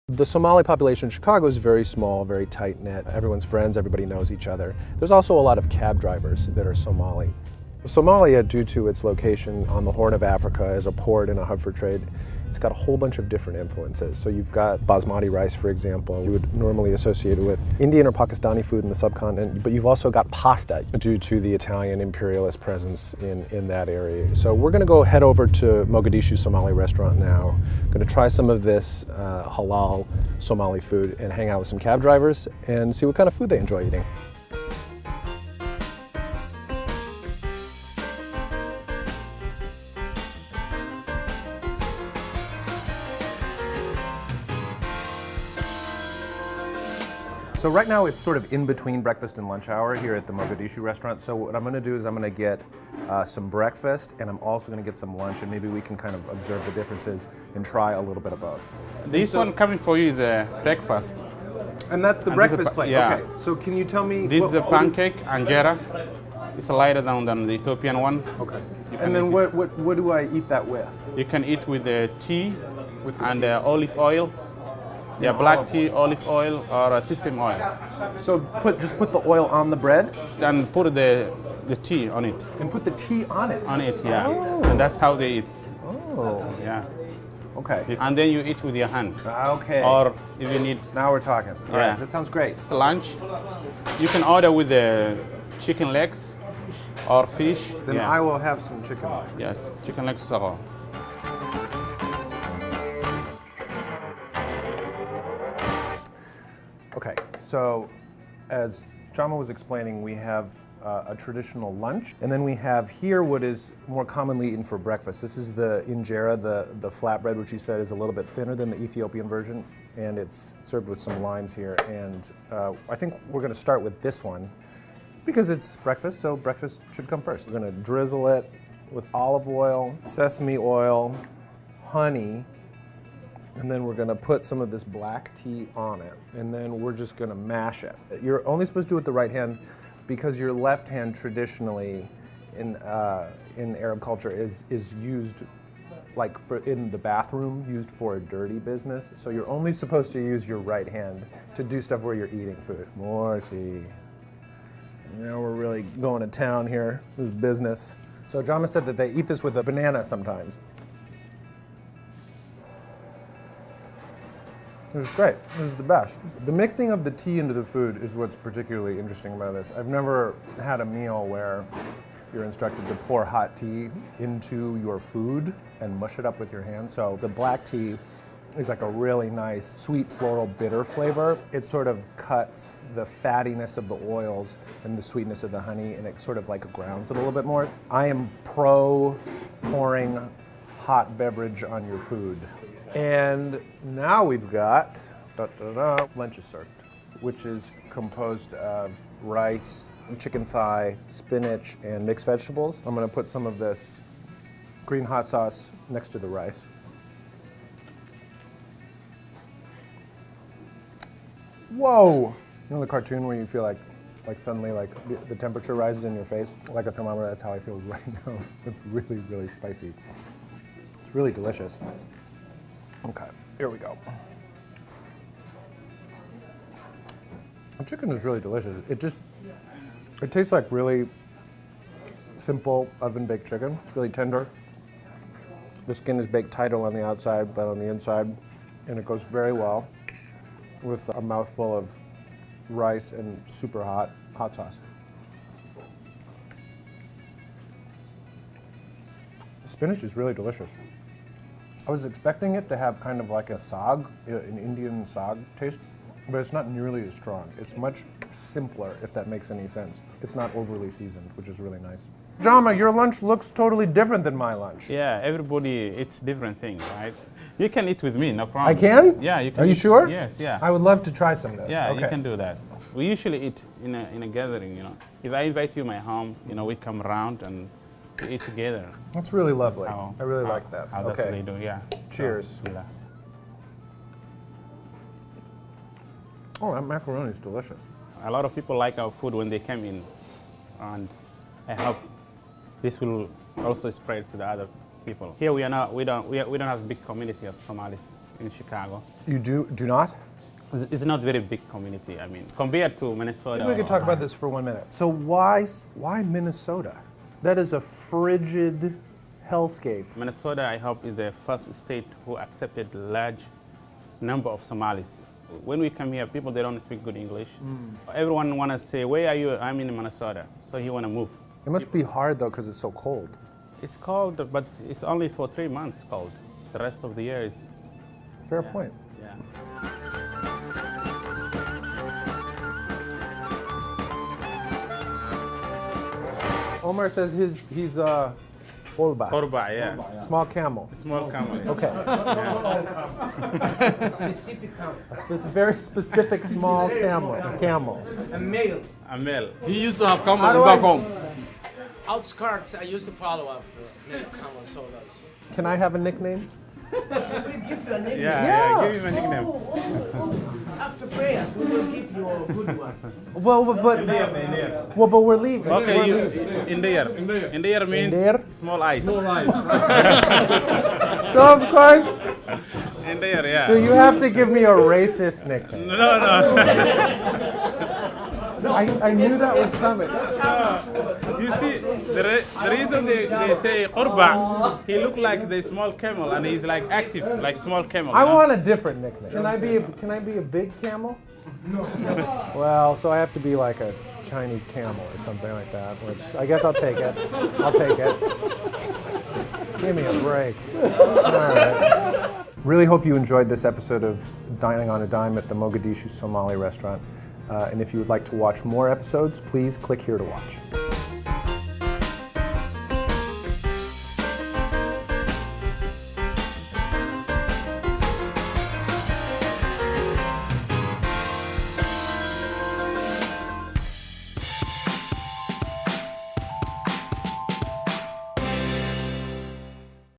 The Somali population in Chicago is very small, very tight-knit. Everyone's friends, everybody knows each other. There's also a lot of cab drivers that are Somali. Somalia, due to its location on the Horn of Africa as a port and a hub for trade, it's got a whole bunch of different influences. So you've got basmati rice, for example, you would normally associate it with Indian or Pakistani food in the subcontinent, but you've also got pasta due to the Italian imperialist presence in that area. So we're gonna go head over to Mogadishu Somali restaurant now. Gonna try some of this halal Somali food and hang out with some cab drivers and see what kind of food they enjoy eating. So right now it's sort of in between breakfast and lunch hour here at the Mogadishu restaurant. So what I'm going to do is I'm going to get some breakfast and I'm also going to get some lunch, and maybe we can kind of observe the differences and try a little bit of both. This one coming for you is a breakfast. And that's the breakfast plate? Yeah. Okay, so can you tell me... This is a pancake, anjera. It's lighter down than the Ethiopian one. Okay. And then what do I eat that with? You can eat with the tea and olive oil. Yeah, black tea, olive oil, or sesame oil. So just put the oil on the bread? And put the tea on it. And put the tea on it? On it, yeah. Oh. And that's how they eat. Oh. Yeah. Okay. And then you eat with your hand. Okay. Or if you need... Now we're talking. All Yeah. right, that sounds great. Lunch, you can order with the chicken legs or fish. Then yeah. I will have some chicken legs. Yes, chicken legs so. Okay, so as Jama was explaining, we have a traditional lunch, and then we have here what is more commonly eaten for breakfast. This is the injera, the flatbread, which you said is a little bit thinner than the Ethiopian version, and it's served with some limes here. And I think we're going to start with this one because it's breakfast, so breakfast should come first. We're going to drizzle it with olive oil, sesame oil, honey, and then we're gonna put some of this black tea on it, and then we're just gonna mash it. You're only supposed to do it with the right hand because your left hand traditionally in Arab culture is used like in the bathroom, used for a dirty business. So you're only supposed to use your right hand to do stuff where you're eating food. More tea. Now we're really going to town here. This is business. So Jama said that they eat this with a banana sometimes. This is great. This is the best. The mixing of the tea into the food is what's particularly interesting about this. I've never had a meal where you're instructed to pour hot tea into your food and mush it up with your hand. So the black tea is like a really nice, sweet, floral, bitter flavor. It sort of cuts the fattiness of the oils and the sweetness of the honey, and it sort of like grounds it a little bit more. I am pro pouring hot beverage on your food. And now we've got lunch is served, which is composed of rice, chicken thigh, spinach, and mixed vegetables. I'm gonna put some of this green hot sauce next to the rice. Whoa! You know the cartoon where you feel like suddenly the temperature rises in your face? Like a thermometer, that's how I feel right now. It's really, really spicy. It's really delicious. Okay, here we go. The chicken is really delicious. It tastes like really simple oven-baked chicken. It's really tender. The skin is baked tighter on the outside than on the inside, and it goes very well with a mouthful of rice and super hot sauce. The spinach is really delicious. I was expecting it to have kind of like a saag, an Indian saag taste, but it's not nearly as strong. It's much simpler, if that makes any sense. It's not overly seasoned, which is really nice. Jama, your lunch looks totally different than my lunch. Yeah, everybody eats different things, right? You can eat with me, no problem. I can? Yeah, you can. Are you sure? Yes, yeah. I would love to try some of this. Yeah, okay. you can do that. We usually eat in a gathering, you know. If I invite you to my home, you know, we come around and we eat together. That's really lovely. How, I really like that. How that's what they do, yeah. Cheers. So, yeah. Oh, that macaroni is delicious. A lot of people like our food when they come in, and I hope this will also spread to the other people. Here we don't have a big community of Somalis in Chicago. You do not? It's not very big community. I mean, compared to Minnesota. Maybe we could talk about this for 1 minute. So why Minnesota? That is a frigid hellscape. Minnesota, I hope, is the first state who accepted large number of Somalis. When we come here, people, they don't speak good English. Everyone want to say, where are you? I'm in Minnesota. So he want to move. It must be hard though because it's so cold. It's cold, but it's only for 3 months cold. The rest of the year is... Fair point. Yeah. Omar says he's Olba. Orba, yeah. Small camel. Small camel. Okay. Specific camel. Very specific small camel. A male. A male. He used to have camel How do back I- home. Outskirts, I used to follow after male camel sodas. Can I have a nickname? We give you a nickname. Yeah, give him a nickname. After prayers, we will give you a good one. Well, but we're leaving. Okay, you, in the year. In the year means Indeer? small eyes. So of course, In the year, yeah. so you have to give me a racist nickname. No. I knew that was coming. You see, the reason they say Qurba, he look like the small camel and he's like active, like small camel. I you know? want a different nickname. Can I be a big camel? No. Well, so I have to be like a Chinese camel or something like that, which I guess I'll take it. Give me a break. All right. Really hope you enjoyed this episode of Dining on a Dime at the Mogadishu Somali restaurant. And if you would like to watch more episodes, please click here to watch.